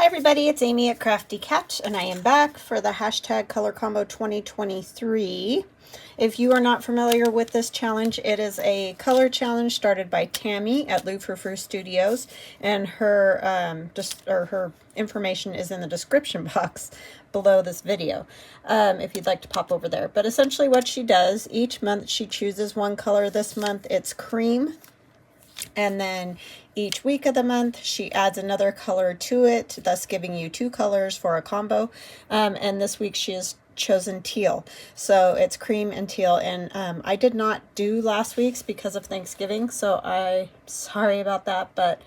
Hi everybody, it's Amy at Crafty Cat, and I am back for the hashtag Color Combo 2023. If you are not familiar with this challenge, it is a color challenge started by Tammy at Lou Frou Frou Studios, and her information is in the description box below this video if you'd like to pop over there. But essentially what she does, each month she chooses one color. This month it's cream. And then each week of the month, she adds another color to it, thus giving you two colors for a combo. And this week she has chosen teal. So it's cream and teal. And I did not do last week's because of Thanksgiving. So I'm sorry about that, but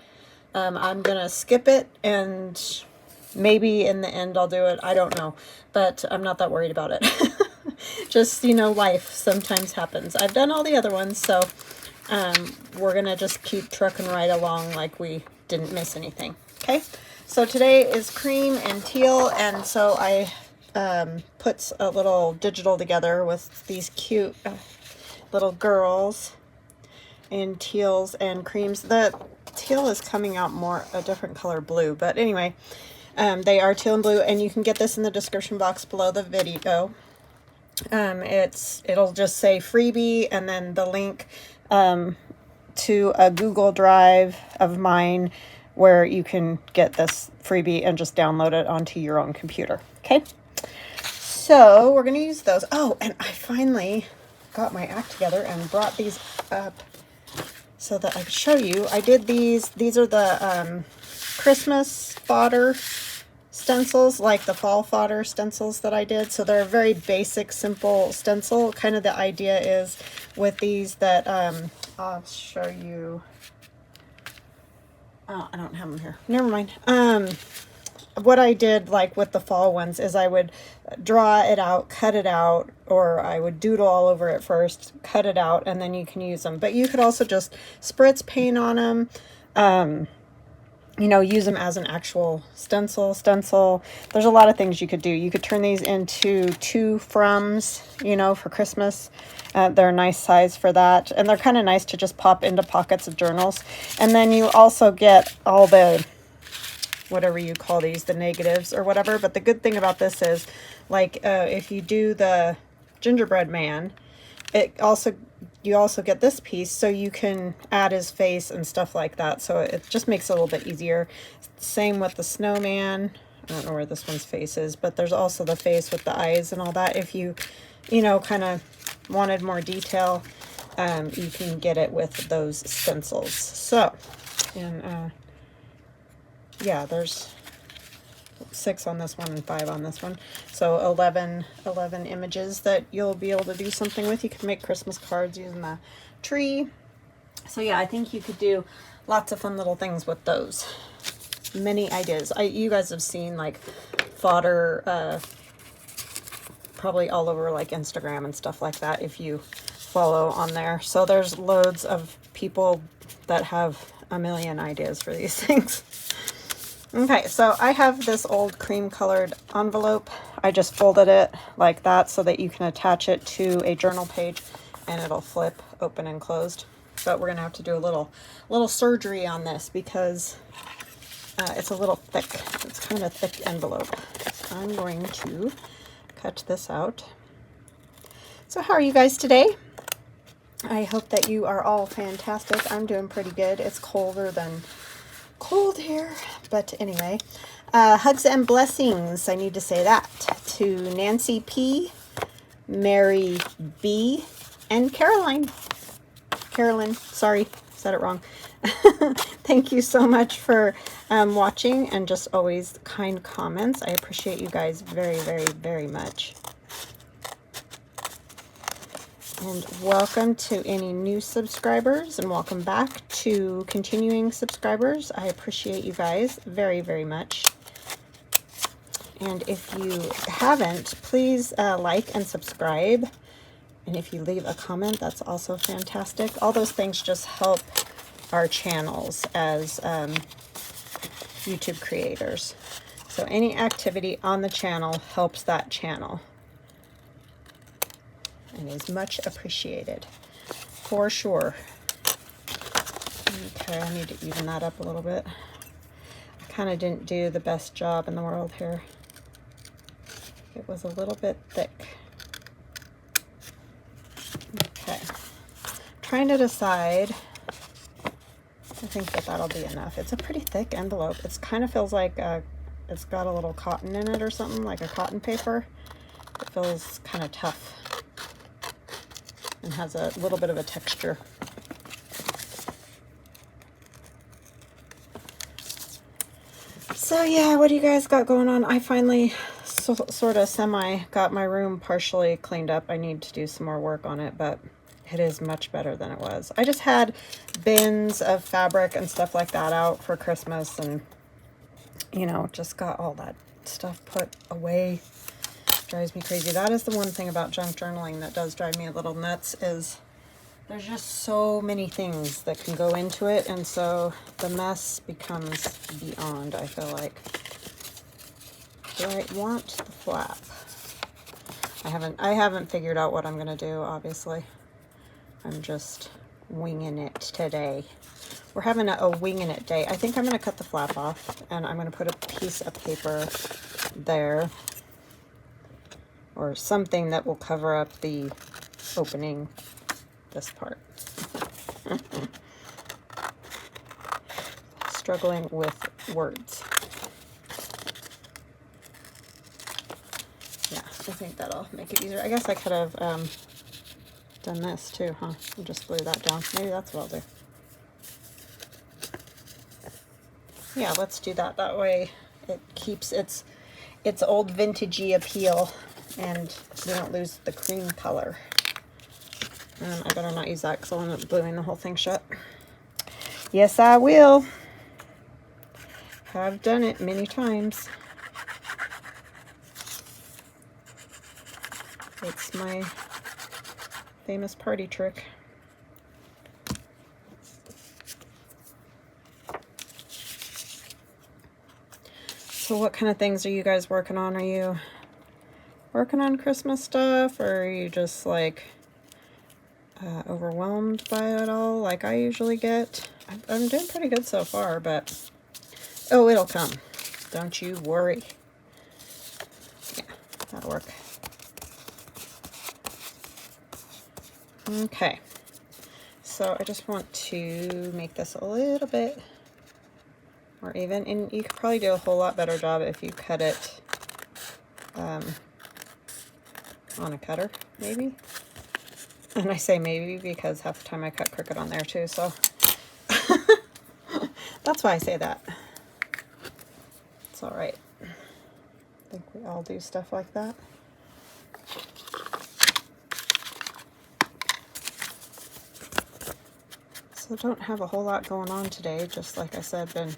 I'm going to skip it. And maybe in the end I'll do it. I don't know. But I'm not that worried about it. Just, you know, life sometimes happens. I've done all the other ones, so we're gonna just keep trucking right along like we didn't miss anything. Okay, so today is cream and teal, and so I put a little digital together with these cute little girls in teals and creams. The teal is coming out more a different color blue, but anyway, they are teal and blue, and you can get this in the description box below the video. It'll just say freebie and then the link to a Google Drive of mine where you can get this freebie and just download it onto your own computer. Okay, so we're going to use those. Oh, and I finally got my act together and brought these up so that I could show you. I did these are the Christmas fodder stencils, like the fall fodder stencils that I did. So they're a very basic, simple stencil. Kind of the idea is with these that I'll show you. Oh, I don't have them here. Never mind. What I did, like with the fall ones, is I would draw it out, cut it out, or I would doodle all over it first, cut it out, and then you can use them. But you could also just spritz paint on them. You know, use them as an actual stencil. There's a lot of things you could do. You could turn these into to froms, you know, for Christmas. They're a nice size for that. And they're kind of nice to just pop into pockets of journals. And then you also get all the, whatever you call these, the negatives or whatever. But the good thing about this is, like, if you do the gingerbread man, you also get this piece, so you can add his face and stuff like that. So it just makes it a little bit easier. Same with the snowman. I don't know where this one's face is, but there's also the face with the eyes and all that. If you know, kind of wanted more detail, you can get it with those stencils. So, and yeah, there's 6 on this one and 5 on this one, so 11 images that you'll be able to do something with. You can make Christmas cards using the tree. So yeah, I think you could do lots of fun little things with those. Many ideas. You guys have seen like fodder probably all over like Instagram and stuff like that if you follow on there. So there's loads of people that have a million ideas for these things. Okay, so I have this old cream colored envelope. I just folded it like that so that you can attach it to a journal page and it'll flip open and closed. But we're gonna have to do a little surgery on this because it's a little thick. It's kind of a thick envelope. So I'm going to cut this out. So how are you guys today? I hope that you are all fantastic. I'm doing pretty good. It's colder than cold here, but anyway, hugs and blessings. I need to say that to Nancy P, Mary B, and Carolyn, sorry, said it wrong. Thank you so much for watching and just always kind comments. I appreciate you guys very, very, very much. And welcome to any new subscribers, and welcome back to continuing subscribers. I appreciate you guys very, very much. And if you haven't, please like and subscribe. And if you leave a comment, that's also fantastic. All those things just help our channels as YouTube creators. So any activity on the channel helps that channel. And is much appreciated, for sure. Okay, I need to even that up a little bit. kind of didn't do the best job in the world here. It was a little bit thick. Okay, trying to decide. I think that that'll be enough. It's a pretty thick envelope. It kind of feels like it's got a little cotton in it or something, like a cotton paper. It feels kind of tough and has a little bit of a texture. So yeah, what do you guys got going on? I finally sort of semi got my room partially cleaned up. I need to do some more work on it, but it is much better than it was. I just had bins of fabric and stuff like that out for Christmas, and you know, just got all that stuff put away. Drives me crazy. That is the one thing about junk journaling that does drive me a little nuts, is there's just so many things that can go into it, and so the mess becomes beyond, I feel like. Do I want the flap? I haven't figured out what I'm gonna do, obviously. I'm just winging it today. We're having a winging it day. I think I'm gonna cut the flap off, and I'm gonna put a piece of paper there, or something that will cover up the opening, this part. Struggling with words. Yeah, I think that'll make it easier. I guess I could have done this too, huh? And just glue that down. Maybe that's what I'll do. Yeah, let's do that. That way it keeps its old vintagey appeal, and we don't lose the cream color. I better not use that because I'll end up gluing the whole thing shut. Yes, I will. I've done it many times. It's my famous party trick. So what kind of things are you guys working on? Are you working on Christmas stuff, or are you just like overwhelmed by it all like I usually get? I'm doing pretty good so far, but oh, it'll come. Don't you worry. Yeah, that'll work. Okay, so I just want to make this a little bit more even, and you could probably do a whole lot better job if you cut it on a cutter, maybe. And I say maybe because half the time I cut crooked on there too, so that's why I say that. It's all right. I think we all do stuff like that. So don't have a whole lot going on today. Just like I said, been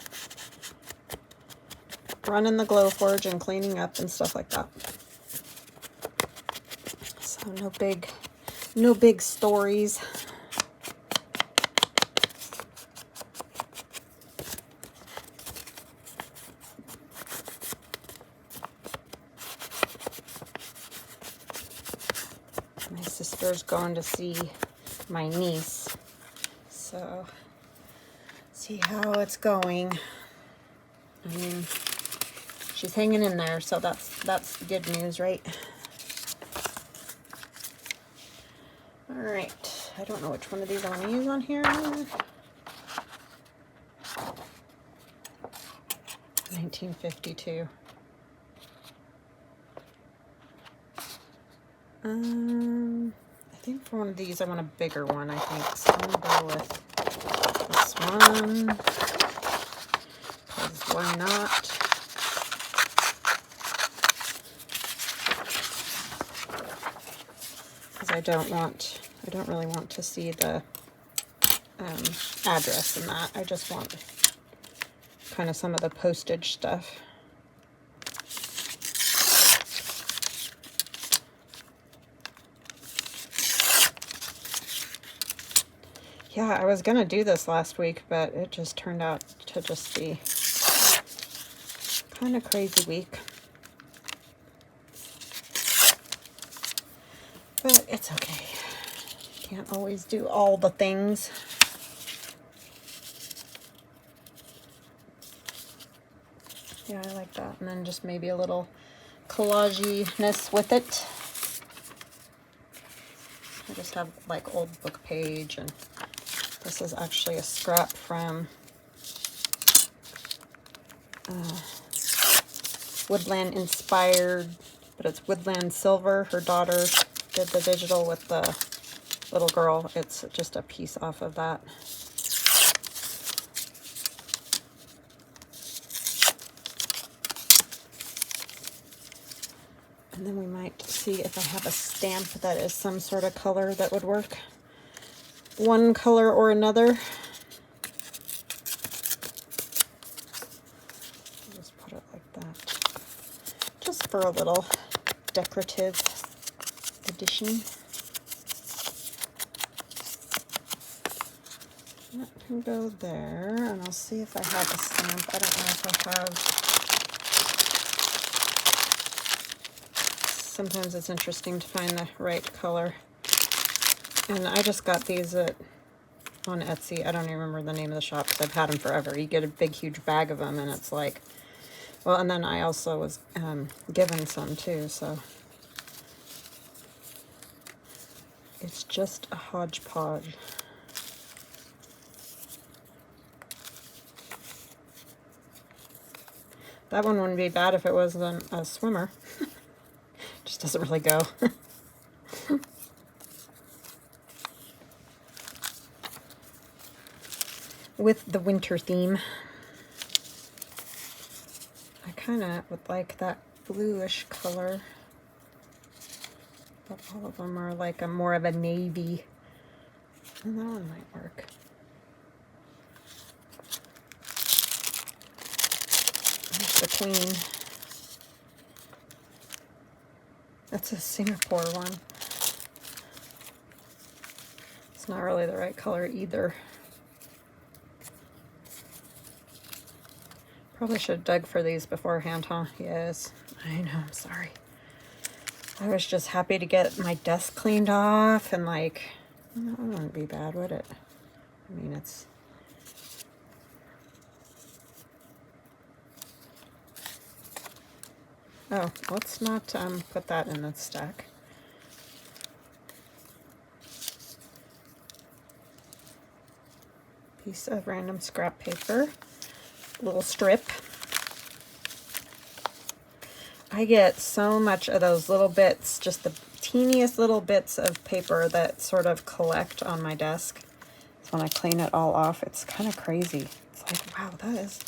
running the Glowforge and cleaning up and stuff like that. So no big stories. My sister's going to see my niece. So, see how it's going. I mean, she's hanging in there, so that's good news, right? All right, I don't know which one of these I want to use on here. 1952. I think for one of these I want a bigger one, I think. So I'm gonna go with this one. Because why not? Because I don't really want to see the address in that. I just want kind of some of the postage stuff. Yeah, I was gonna do this last week, but it just turned out to just be kind of crazy week. But it's okay. Can't always do all the things. Yeah, I like that. And then just maybe a little collage-ness with it. I just have like old book page, and this is actually a scrap from Woodland inspired, but it's Woodland silver. Her daughter did the digital with the little girl. It's just a piece off of that. And then we might see if I have a stamp that is some sort of color that would work. One color or another. Just put it like that. Just for a little decorative addition. That can go there, and I'll see if I have a stamp. I don't know if I have. Sometimes it's interesting to find the right color. And I just got these on Etsy. I don't even remember the name of the shop because I've had them forever. You get a big, huge bag of them, and it's like, well, and then I also was given some too, so it's just a hodgepodge. That one wouldn't be bad if it wasn't a swimmer. Just doesn't really go. With the winter theme. I kind of would like that bluish color. But all of them are like a more of a navy. And that one might work. There's the queen. That's a Singapore one. It's not really the right color either. Probably should have dug for these beforehand, huh? Yes, I know, I'm sorry. I was just happy to get my desk cleaned off, and like, that wouldn't be bad, would it? I mean, it's... Oh, let's not put that in the stack. Piece of random scrap paper, little strip. I get so much of those little bits, just the teeniest little bits of paper that sort of collect on my desk. So when I clean it all off, it's kind of crazy. It's like, wow, that is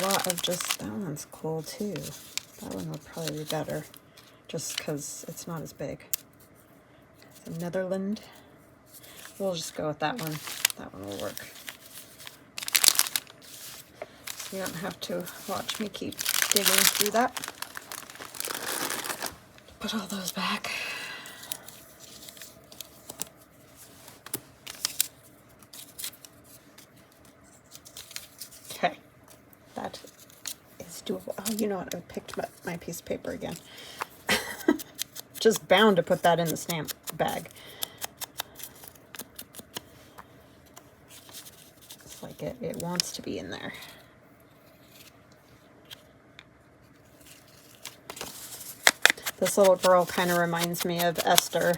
a lot of just, that one's cool too. That one would probably be better, just because it's not as big. It's a Netherland. We'll just go with that one. That one will work. So you don't have to watch me keep digging through that. Put all those back. Okay, that is doable. Oh, you know what? I picked up my piece of paper again. Just bound to put that in the stamp bag. It's like it wants to be in there. This little girl kind of reminds me of Esther.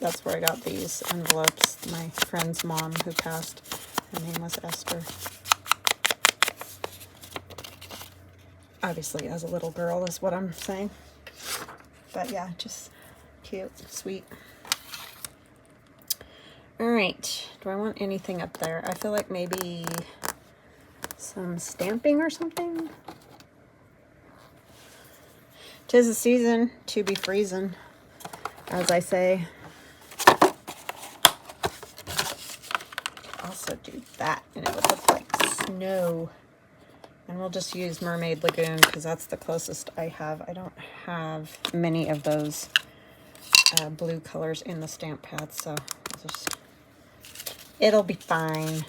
That's where I got these envelopes. My friend's mom who passed, her name was Esther. Obviously, as a little girl is what I'm saying. But yeah, just cute, sweet. All right, do I want anything up there? I feel like maybe some stamping or something. 'Tis the season to be freezing, as I say. Also do that, and it would look like snow. And we'll just use Mermaid Lagoon because that's the closest I have. I don't have many of those blue colors in the stamp pad, so it'll be fine.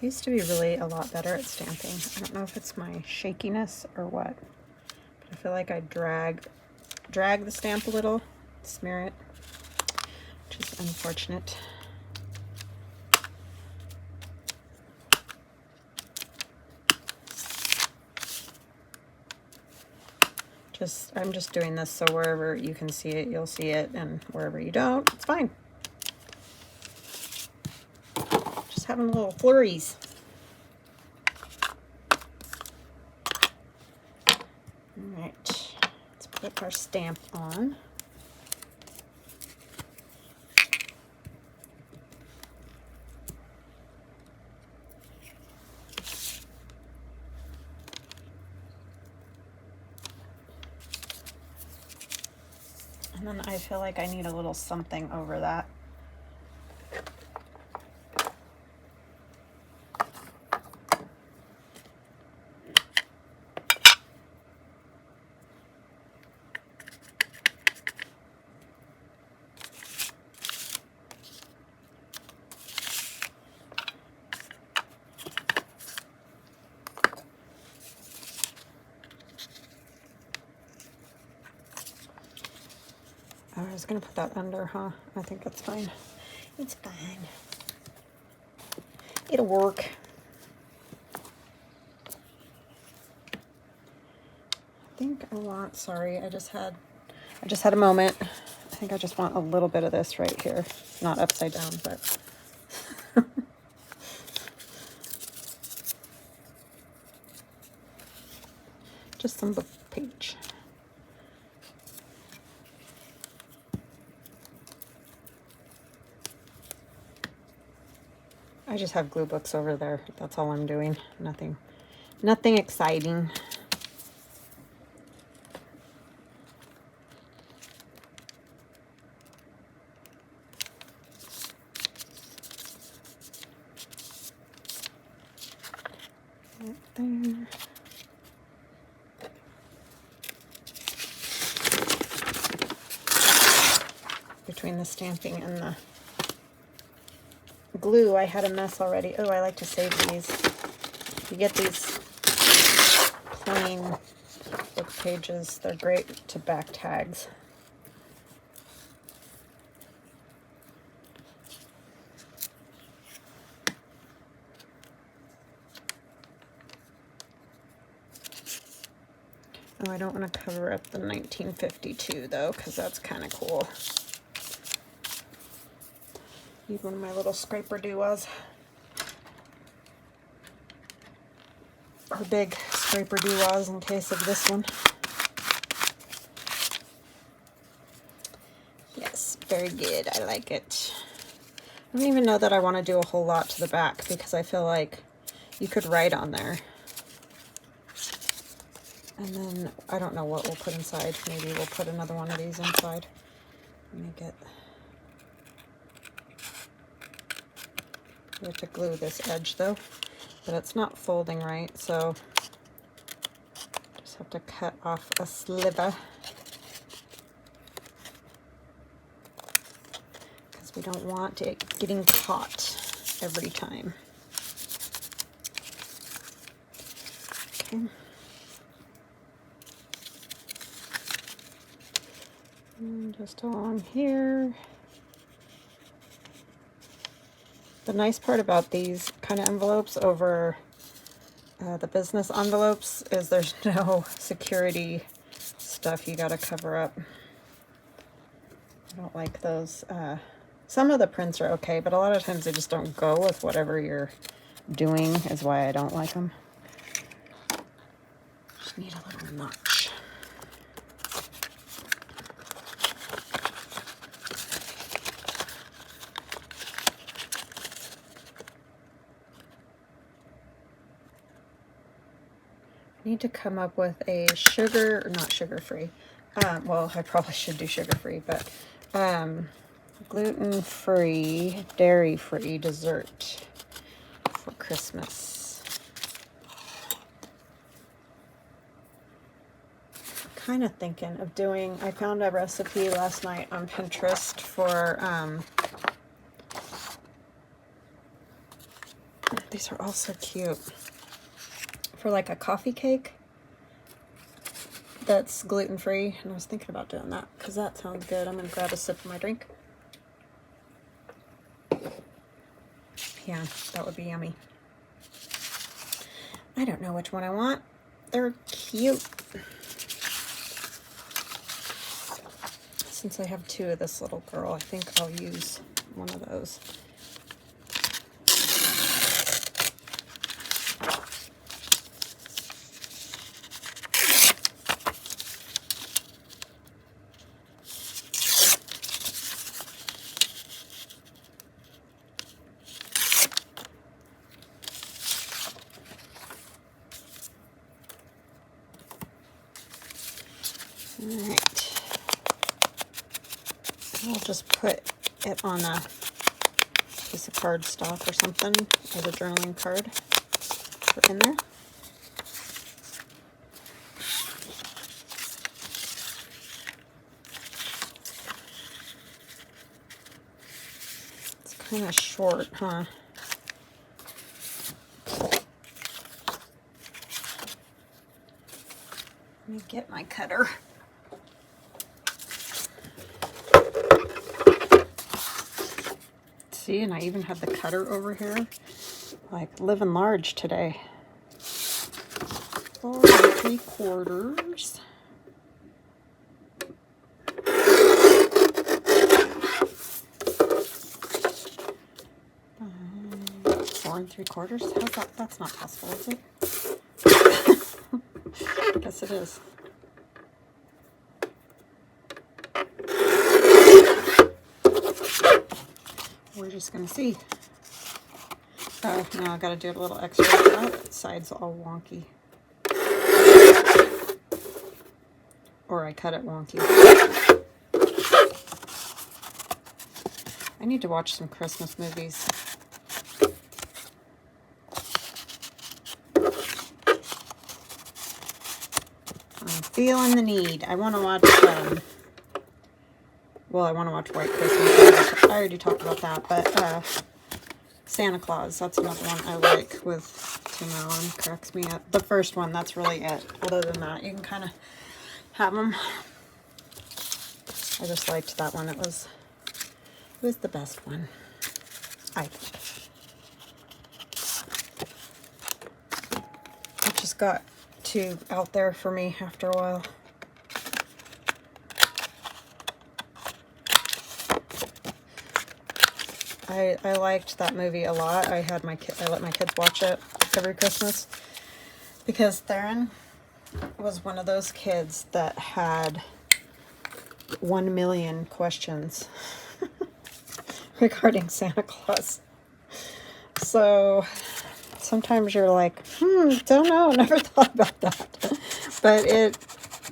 I used to be really a lot better at stamping. I don't know if it's my shakiness or what, but I feel like I drag the stamp a little, smear it, which is unfortunate. I'm just doing this so wherever you can see it, you'll see it, and wherever you don't, it's fine. Just having little flurries. All right, let's put our stamp on. And then I feel like I need a little something over that. I was gonna put that under, huh? I think that's fine. It's fine. It'll work. I think I want, sorry, I just had a moment. I think I just want a little bit of this right here. Not upside down, but just some book page. I just have glue books over there. That's all I'm doing. Nothing exciting. Right there. Between the stamping and the glue, I had a mess already. Oh, I like to save these. You get these plain book pages. They're great to back tags. Oh, I don't want to cover up the 1952 though, because that's kind of cool. Need one of my little scraper dooahs. Or big scraper dooahs in case of this one. Yes, very good. I like it. I don't even know that I want to do a whole lot to the back because I feel like you could write on there. And then I don't know what we'll put inside. Maybe we'll put another one of these inside. Let me get... We have to glue this edge though, but it's not folding right, so just have to cut off a sliver because we don't want it getting caught every time. Okay. And just along here. The nice part about these kind of envelopes over the business envelopes is there's no security stuff you gotta cover up. I don't like those. Some of the prints are okay, but a lot of times they just don't go with whatever you're doing, is why I don't like them. Just need a little notch. Need to come up with a sugar, or not sugar-free, well, I probably should do sugar-free, but gluten-free, dairy-free dessert for Christmas. I'm kind of thinking of doing, I found a recipe last night on Pinterest for These are all so cute. For like a coffee cake that's gluten-free. And I was thinking about doing that because that sounds good. I'm going to grab a sip of my drink. Yeah, that would be yummy. I don't know which one I want. They're cute. Since I have two of this little girl, I think I'll use one of those. Alright, I'll just put it on a piece of cardstock or something as a journaling card. Put in there. It's kind of short, huh? Let me get my cutter. See, and I even have the cutter over here. Like living large today. 4 3/4. 4 3/4. How's that? That's not possible, is it? I guess it is. We're just gonna see. Oh, no, I gotta do a little extra. That side's all wonky. Or I cut it wonky. I need to watch some Christmas movies. I'm feeling the need. I want to watch, well, I want to watch White Christmas. I already talked about that, but Santa Claus, that's another one I like with Tim Allen. Cracks me up. The first one, that's really it. Other than that, you can kind of have them. I just liked that one. It was the best one, I think. It just got too out there for me after a while. I liked that movie a lot. I let my kids watch it every Christmas because Theron was one of those kids that had 1 million questions regarding Santa Claus. So sometimes you're like, don't know, never thought about that. But it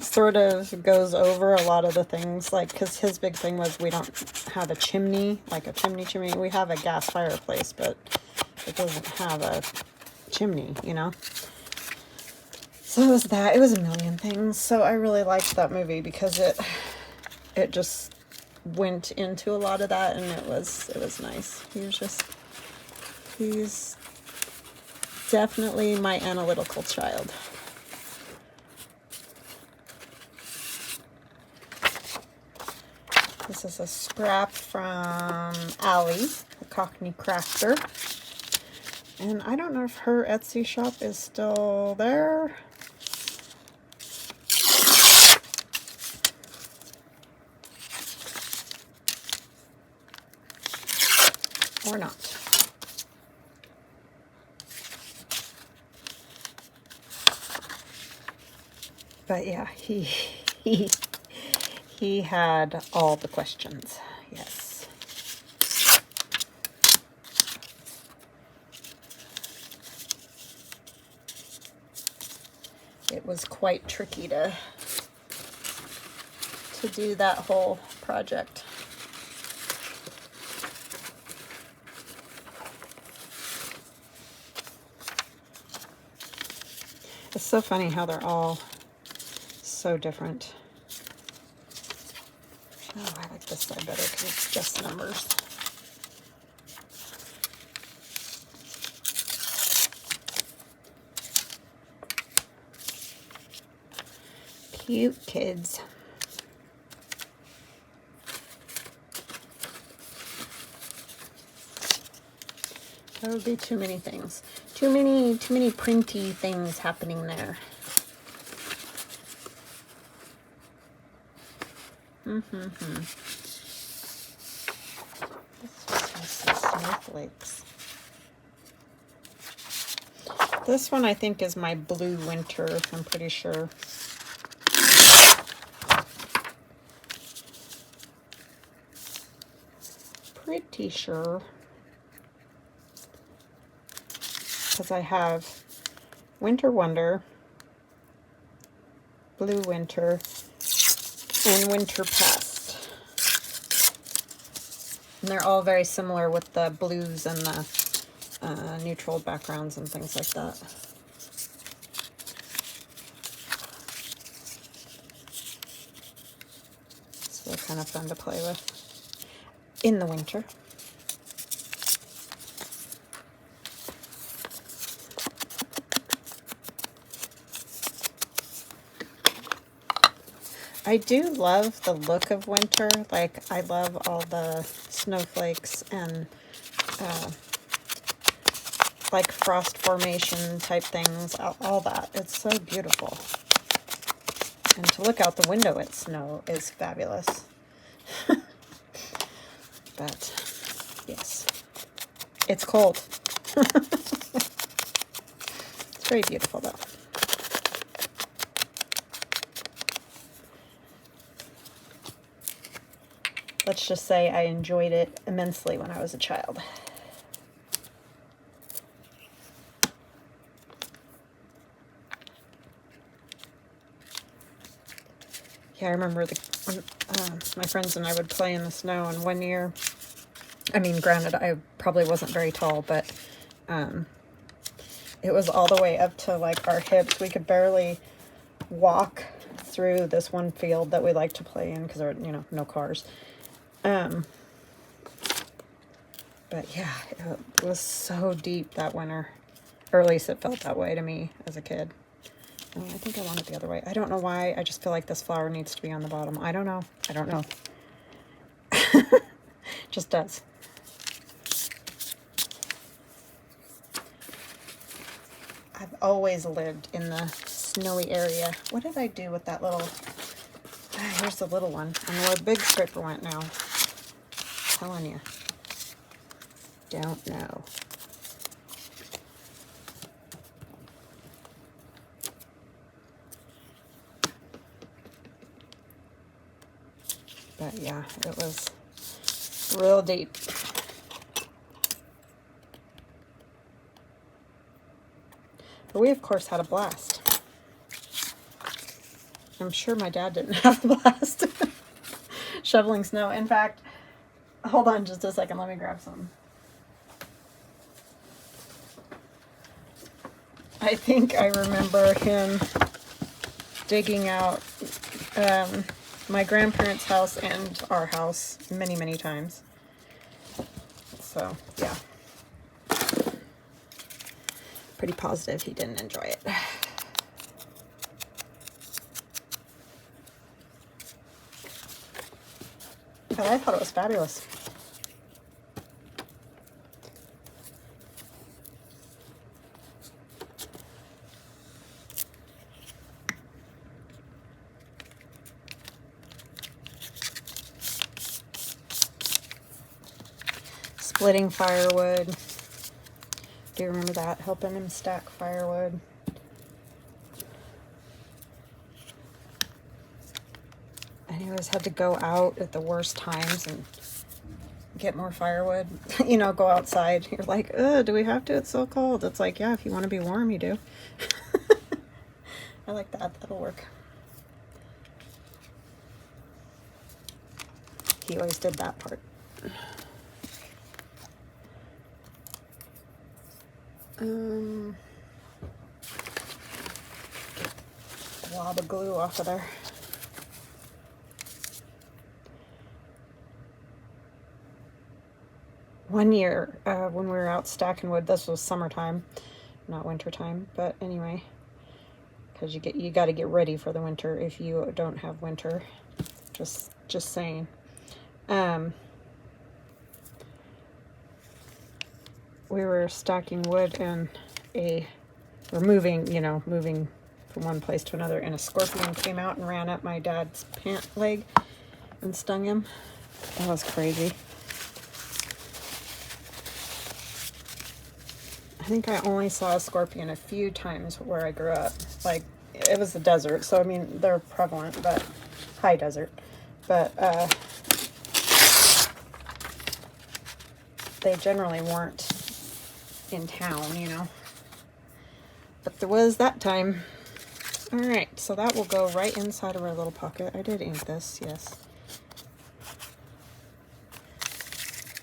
sort of goes over a lot of the things, like, because his big thing was we don't have a chimney, like a chimney. We have a gas fireplace, but it doesn't have a chimney, you know? So it was that. It was a million things. So I really liked that movie because it just went into a lot of that, and it was nice. He's definitely my analytical child. This is a scrap from Allie, the Cockney Crafter. And I don't know if her Etsy shop is still there. Or not. But yeah, he had all the questions. Yes. It was quite tricky to do that whole project. It's so funny how they're all so different. Oh, I like this side better because it's just numbers. cute kids. That would be too many things. Too many printy things happening there. This just has some snowflakes. This one I think is my blue winter, I'm pretty sure. Pretty sure. Because I have Winter Wonder, Blue Winter, and Winter Pest. And they're all very similar with the blues and the neutral backgrounds and things like that. So they're kind of fun to play with in the winter. I do love the look of winter. Like, I love all the snowflakes and like frost formation type things, all that. It's so beautiful. And to look out the window at snow is fabulous. But yes, it's cold. It's very beautiful though. Let's just say I enjoyed it immensely when I was a child. Yeah, I remember when my friends and I would play in the snow, and one year, I mean, granted, I probably wasn't very tall, but it was all the way up to like our hips. We could barely walk through this one field that we like to play in because there were, you know, no cars. But yeah, it was so deep that winter, or at least it felt that way to me as a kid. Oh, I think I want it the other way. I don't know why. I just feel like this flower needs to be on the bottom. I don't know. I don't know. Just does. I've always lived in the snowy area. What did I do with that little... here's the little one. And where the big stripper went now. I'm telling you. Don't know. But yeah, it was real deep. But we, of course, had a blast. I'm sure my dad didn't have a blast shoveling snow. In fact, hold on just a second. Let me grab some. I think I remember him digging out my grandparents' house and our house many, many times. So, yeah. Pretty positive he didn't enjoy it. But I thought it was fabulous. Splitting firewood. Do you remember that? Helping him stack firewood. And he always had to go out at the worst times and get more firewood. You know, go outside. You're like, ugh, do we have to? It's so cold. It's like, yeah, if you want to be warm, you do. I like that. That'll work. He always did that part. Blob of glue off of there. One year, when we were out stacking wood, this was summertime, not wintertime, but anyway, because you got to get ready for the winter if you don't have winter. Just saying. We were stacking wood and we're moving, you know, moving from one place to another, and a scorpion came out and ran up my dad's pant leg and stung him. That was crazy. I think I only saw a scorpion a few times where I grew up. Like, it was the desert, so I mean, they're prevalent, but high desert. But they generally weren't in town, you know. But there was that time. All right, so that will go right inside of our little pocket. I did ink this, yes.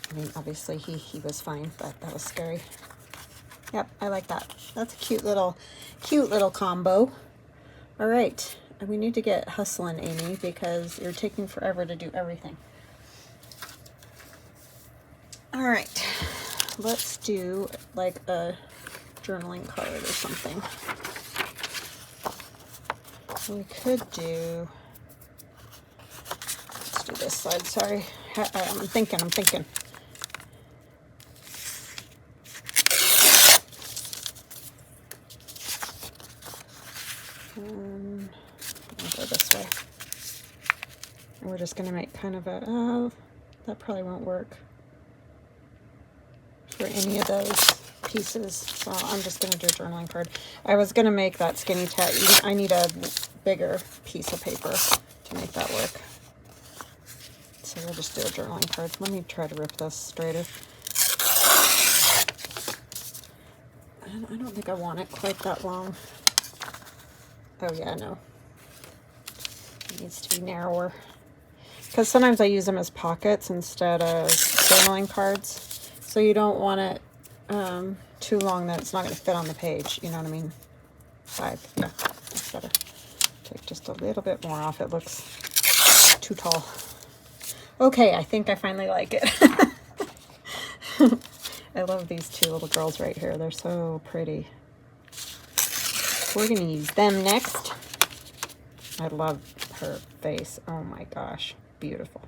I mean, obviously he was fine, but that was scary. Yep, I like that. That's a cute little combo. All right, and we need to get hustling, Amy, because you're taking forever to do everything. All right, let's do like a journaling card or something. We could do, let's do this side, sorry. I'm thinking. I'll go this way. And we're just gonna make kind of a, oh, that probably won't work for any of those pieces. So I'm just gonna do a journaling card. I was gonna make that skinny tat. I need a bigger piece of paper to make that work. So we'll just do a journaling card. Let me try to rip this straighter. I don't think I want it quite that long. Oh yeah, no. It needs to be narrower. Because sometimes I use them as pockets instead of journaling cards. So you don't want it too long that it's not going to fit on the page. You know what I mean? 5. Yeah, that's better. Take just a little bit more off. It looks too tall. Okay, I think I finally like it. I love these two little girls right here. They're so pretty. We're going to use them next. I love her face. Oh my gosh. Beautiful.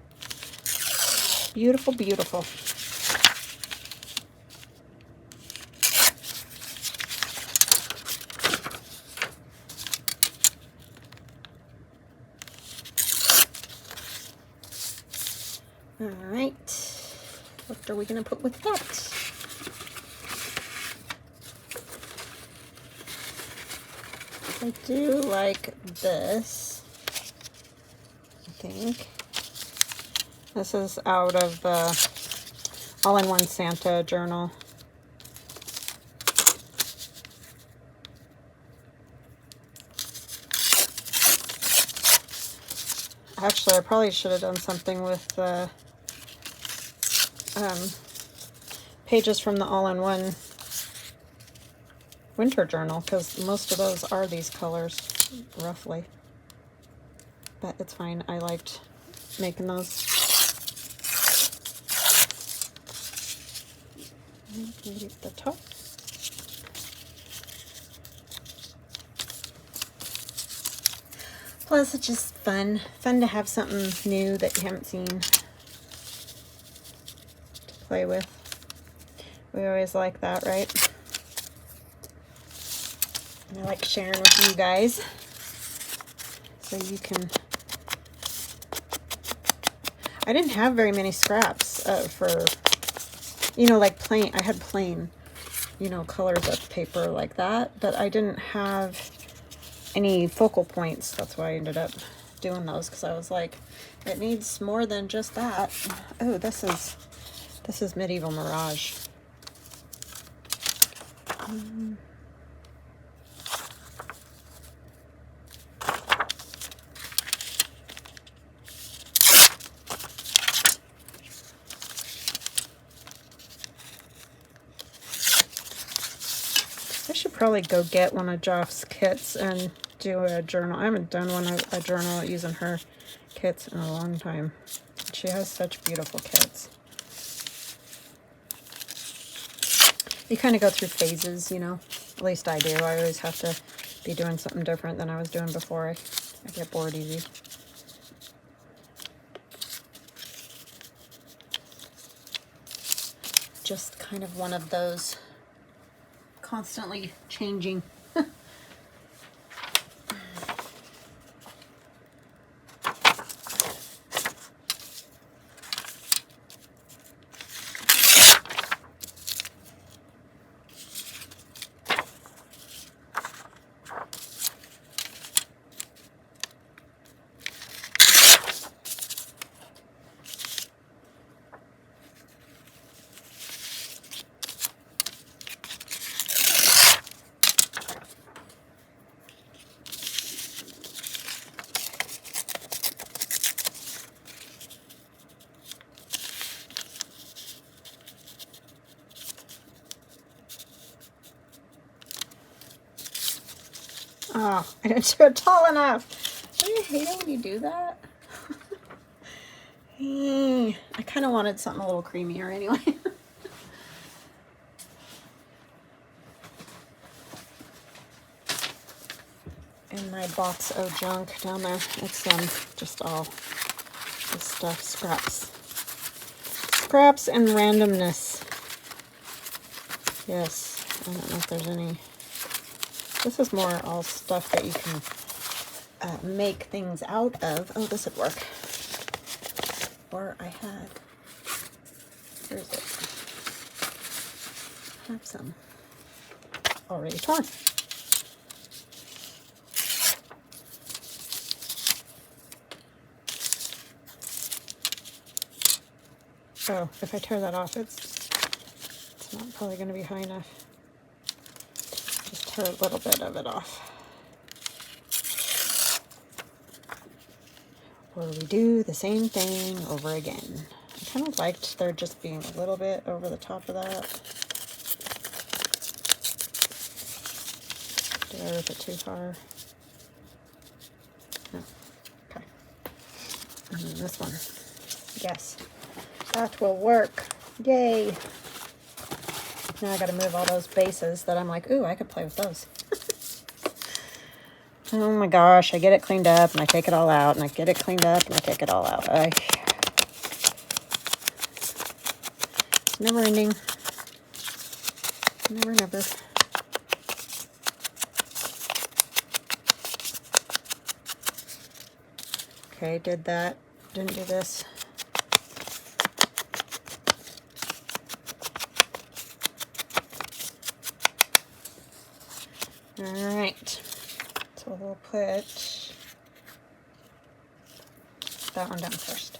Beautiful, beautiful. All right. What are we going to put with that? I do like this, I think. This is out of the All-in-One Santa journal. Actually, I probably should have done something with the pages from the All-in-One winter journal, because most of those are these colors, roughly. But it's fine. I liked making those. Maybe the top. Plus, it's just fun to have something new that you haven't seen to play with. We always like that, right? I like sharing with you guys, so you can. I didn't have very many scraps for, you know, like plain. I had plain, you know, colors of paper like that, but I didn't have any focal points. That's why I ended up doing those, because I was like, it needs more than just that. Oh, this is Medieval Mirage. I should probably go get one of Joff's kits and do a journal. I haven't done a journal using her kits in a long time. She has such beautiful kits. You kind of go through phases, you know. At least I do. I always have to be doing something different than I was doing before. I get bored easy. Just kind of one of those constantly changing. Oh, I didn't do it tall enough. Don't you hate it when you do that? I kind of wanted something a little creamier anyway. In my box of junk down there, it's just all this stuff, scraps and randomness. Yes, I don't know if there's any. This is more all stuff that you can make things out of. Oh, this would work. Or I had, where is it? I have some already torn. Oh, if I tear that off, it's not probably going to be high enough. Just tear a little bit of it off. Or we do the same thing over again. I kind of liked there just being a little bit over the top of that. Did I rip it too far? No. Okay. And then this one. Yes. That will work. Yay. Now I gotta move all those bases that I'm like, ooh, I could play with those. Oh my gosh, I get it cleaned up and I take it all out, and I get it cleaned up and I take it all out. It's never ending. Never, never. Okay, did that. Didn't do this. All right. So we'll put that one down first.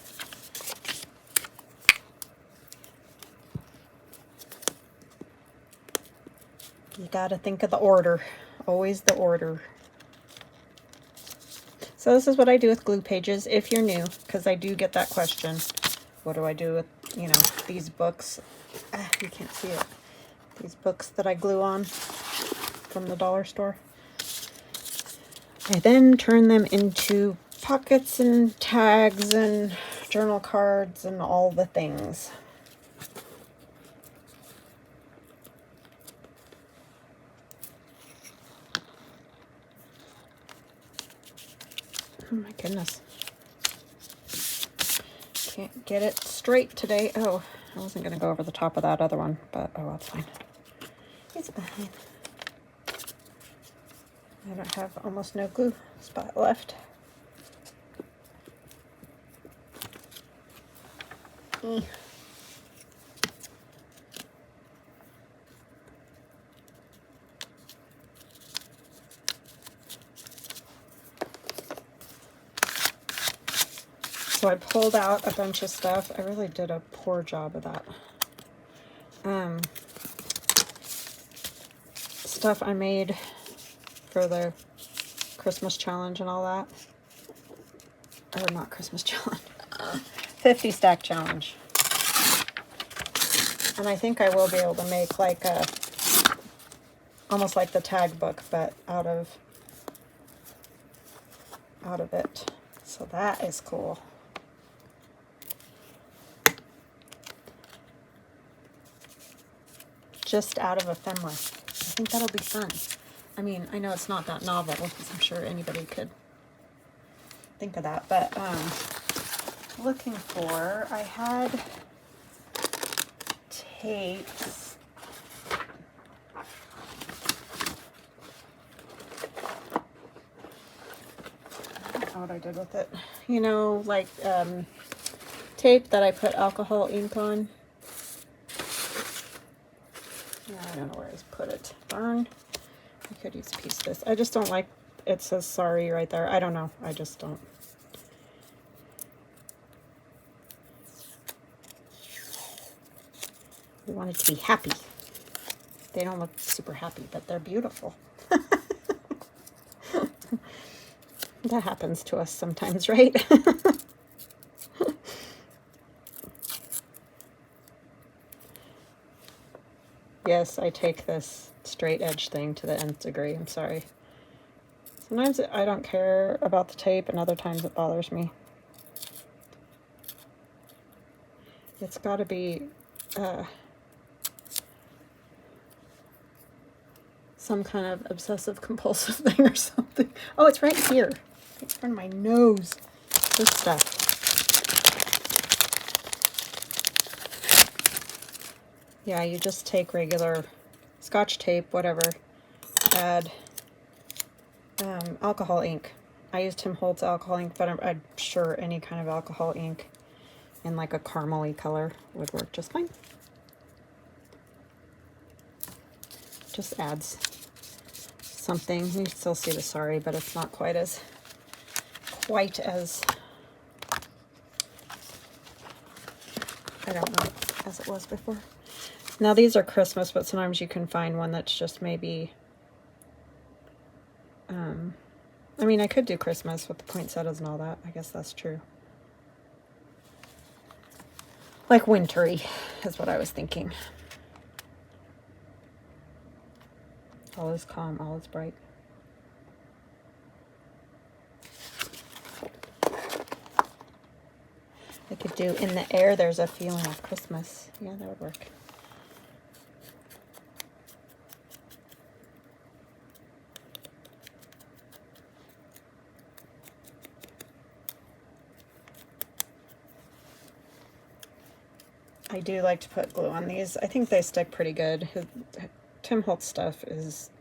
You gotta think of the order. Always the order. So this is what I do with glue pages if you're new, because I do get that question. What do I do with, these books? You can't see it. These books that I glue on from the dollar store. I then turn them into pockets and tags and journal cards and all the things. Oh my goodness. Can't get it straight today. Oh, I wasn't going to go over the top of that other one, but oh, that's fine. It's fine. I don't have almost no glue spot left. So I pulled out a bunch of stuff. I really did a poor job of that. Stuff I made for the Christmas challenge and all that. Or not Christmas challenge. 50 stack challenge. And I think I will be able to make like a, almost like the tag book, but out of it. So that is cool. Just out of ephemera. I think that'll be fun. I mean, I know it's not that novel, because I'm sure anybody could think of that, but looking for, I had tapes. I don't know what I did with it. You know, like tape that I put alcohol ink on. Yeah, I don't know where I put it. Darn. I could use a piece of this. I just don't like, it says sorry right there. I don't know. I just don't. We want it to be happy. They don't look super happy, but they're beautiful. That happens to us sometimes, right? Yes, I take this straight edge thing to the nth degree. I'm sorry. Sometimes I don't care about the tape, and other times it bothers me. It's got to be some kind of obsessive compulsive thing or something. Oh, it's right here. Right in front of my nose. This stuff. Yeah, you just take regular Scotch tape, whatever, add alcohol ink. I used Tim Holtz alcohol ink, but I'm sure any kind of alcohol ink in like a caramely color would work just fine. Just adds something. You still see the sorry, but it's not quite as I don't know, as it was before. Now these are Christmas, but sometimes you can find one that's just maybe, I mean, I could do Christmas with the poinsettias and all that. I guess that's true. Like wintry is what I was thinking. All is calm, all is bright. I could do in the air, there's a feeling of Christmas. Yeah, that would work. I do like to put glue on these. I think they stick pretty good. Tim Holtz stuff is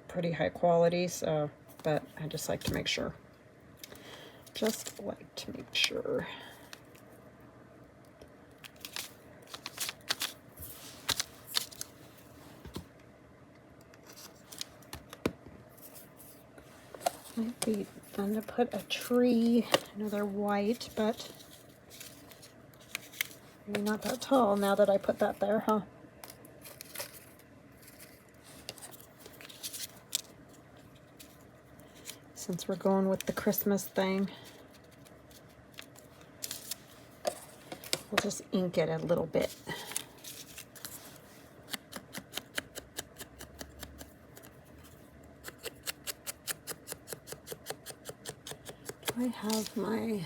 pretty high quality, so, but I just like to make sure. Just like to make sure. Might be fun to put a tree. I know they're white, but maybe not that tall now that I put that there, huh? Since we're going with the Christmas thing, we'll just ink it a little bit. Do I have my...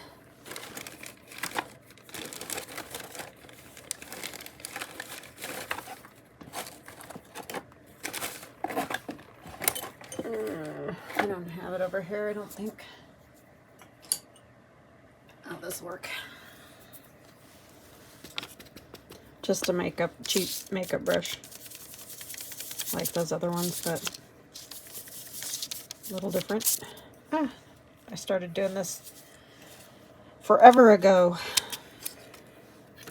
I don't have it over here, I don't think. How does this work? Just a makeup, cheap makeup brush. Like those other ones, but a little different. Ah, I started doing this forever ago,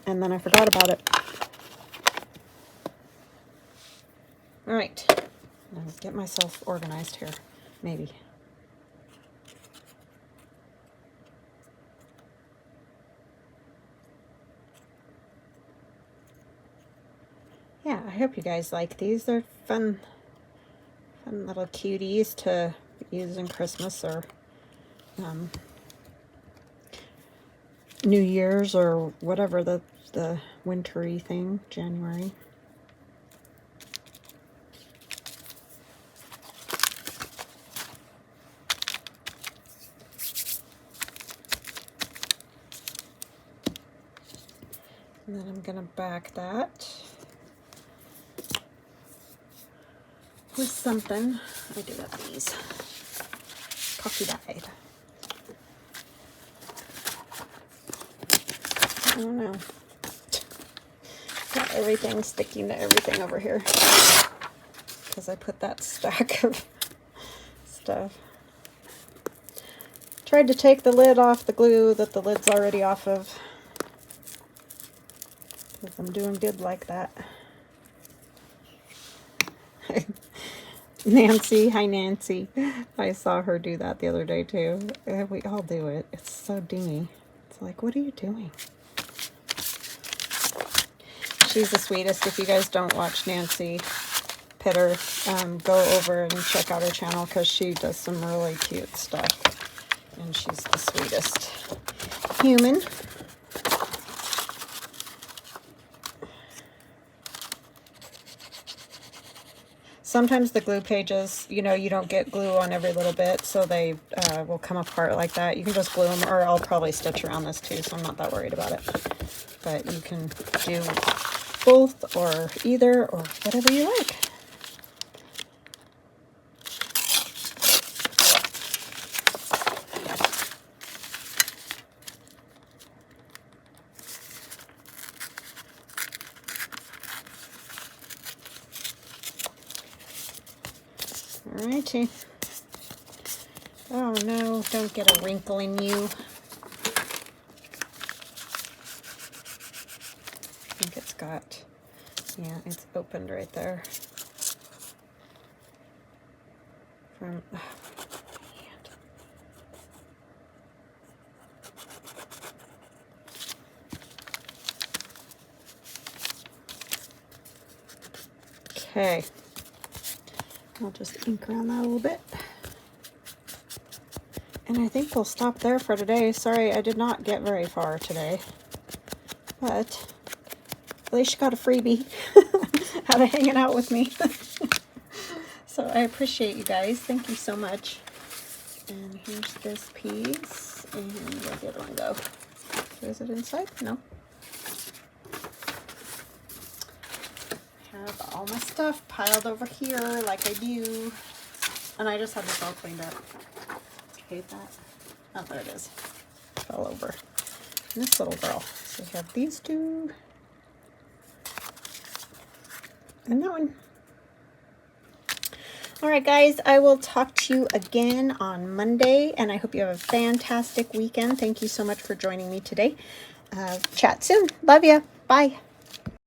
and then I forgot about it. All right, now let's get myself organized here, maybe. Yeah, I hope you guys like these. They're fun little cuties to use in Christmas or New Year's or whatever, the wintry thing, January. And then I'm gonna back that. with something. I do have these. Coffee dyed. I don't know. Got everything sticking to everything over here because I put that stack of stuff. Tried to take the lid off the glue that the lid's already off of, because I'm doing good like that. Nancy, hi Nancy. I saw her do that the other day too. We all do it. It's so dingy. It's like, what are you doing? She's the sweetest. If you guys don't watch Nancy Pitter, go over and check out her channel because she does some really cute stuff. And she's the sweetest human. Sometimes the glue pages, you know, you don't get glue on every little bit, so they will come apart like that. You can just glue them, or I'll probably stitch around this too, so I'm not that worried about it. But you can do both or either or whatever you like. Alrighty. Oh no, don't get a wrinkle in you. I think it's got, yeah, it's opened right there. From, oh, hand. Okay. I'll just ink around that a little bit. And I think we'll stop there for today. Sorry, I did not get very far today. But at least you got a freebie out of hanging out with me. So I appreciate you guys. Thank you so much. And here's this piece. And where'd the other one go? Is it inside? No. Have all my stuff piled over here like I do. And I just had this all cleaned up. I hate that. Oh, there it is. Fell over. And this little girl. So we have these two. And that one. Alright guys, I will talk to you again on Monday. And I hope you have a fantastic weekend. Thank you so much for joining me today. Chat soon. Love ya. Bye.